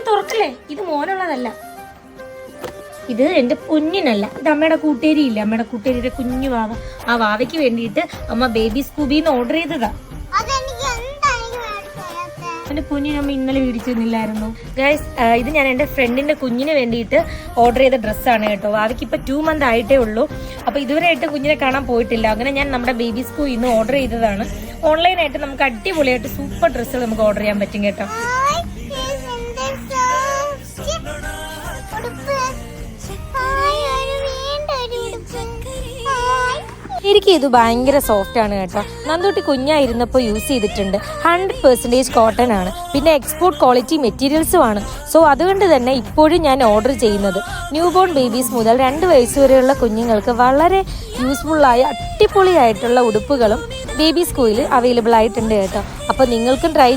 തുറക്കല്ലേ, ഇത് മോനുള്ളതല്ല, ഇത് എൻ്റെ കുഞ്ഞിനല്ല, ഇത് അമ്മയുടെ കൂട്ടേരി ഇല്ല, അമ്മയുടെ കൂട്ടേരിയുടെ കുഞ്ഞു വാവ. ആ വാവയ്ക്ക് വേണ്ടിയിട്ട് അമ്മ ബേബി സ്കൂബിന്ന് ഓർഡർ ചെയ്തതാ. എൻ്റെ കുഞ്ഞിനമ്മ ഇന്നലെ മേടിച്ചിരുന്നില്ലായിരുന്നു ഗൈസ്. ഇത് ഞാൻ എൻ്റെ ഫ്രണ്ടിന്റെ കുഞ്ഞിന് വേണ്ടിയിട്ട് ഓർഡർ ചെയ്ത ഡ്രസ്സാണ് കേട്ടോ. വാവയ്ക്ക് ഇപ്പൊ 2 months ആയിട്ടേ ഉള്ളൂ. അപ്പൊ ഇതുവരെയായിട്ട് കുഞ്ഞിനെ കാണാൻ പോയിട്ടില്ല. അങ്ങനെ ഞാൻ നമ്മുടെ ബേബി സ്കൂളിൽ നിന്ന് ഓർഡർ ചെയ്തതാണ്. ഓൺലൈനായിട്ട് നമുക്ക് അടിപൊളിയായിട്ട് സൂപ്പർ ഡ്രസ്സുകൾ നമുക്ക് ഓർഡർ ചെയ്യാൻ പറ്റും കേട്ടോ. എനിക്ക് ഇത് ഭയങ്കര സോഫ്റ്റ് ആണ് കേട്ടോ. നന്ദൂട്ടി കുഞ്ഞായിരുന്നപ്പോൾ യൂസ് ചെയ്തിട്ടുണ്ട്. 100% കോട്ടൺ ആണ്, പിന്നെ എക്സ്പോർട്ട് ക്വാളിറ്റി മെറ്റീരിയൽസും ആണ്. സോ അതുകൊണ്ട് തന്നെ ഇപ്പോഴും ഞാൻ ഓർഡർ ചെയ്യുന്നത് ന്യൂ ബോൺ ബേബീസ് മുതൽ 2 വയസ്സ് വരെയുള്ള കുഞ്ഞുങ്ങൾക്ക് വളരെ യൂസ്ഫുള്ളായ അടിപൊളിയായിട്ടുള്ള ഉടുപ്പുകളും ബേബി സ്കൂളിൽ അവൈലബിൾ ആയിട്ടുണ്ട് കേട്ടോ. അപ്പോൾ നിങ്ങൾക്കും ട്രൈ